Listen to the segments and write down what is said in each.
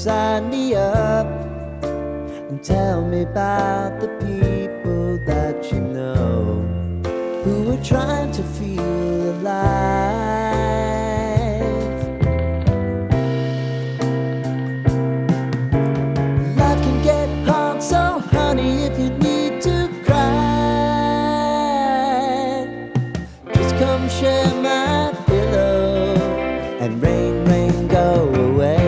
sign me up and tell me about the people that you know who are trying to feel alive. Life can get hard, so honey, if you need to cry, just come share my pillow and rain, rain, go away.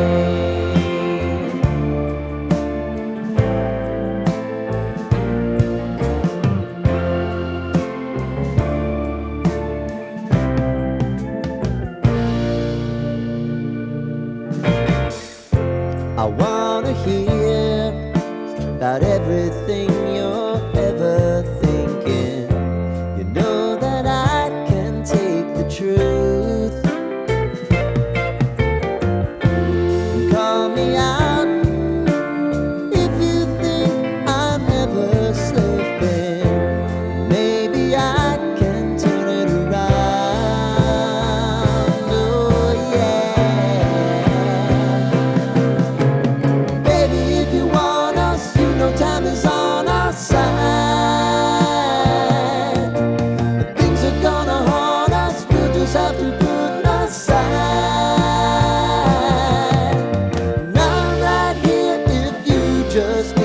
I wanna hear about everything you're ever thinking. You know that I can take the truth. Call me out if you think I'm never slipping. Maybe I can turn it around. Oh yeah. Baby, if you want us, you know time is on our side. If things are gonna haunt us, we'll just have to put aside. And I'm right here if you just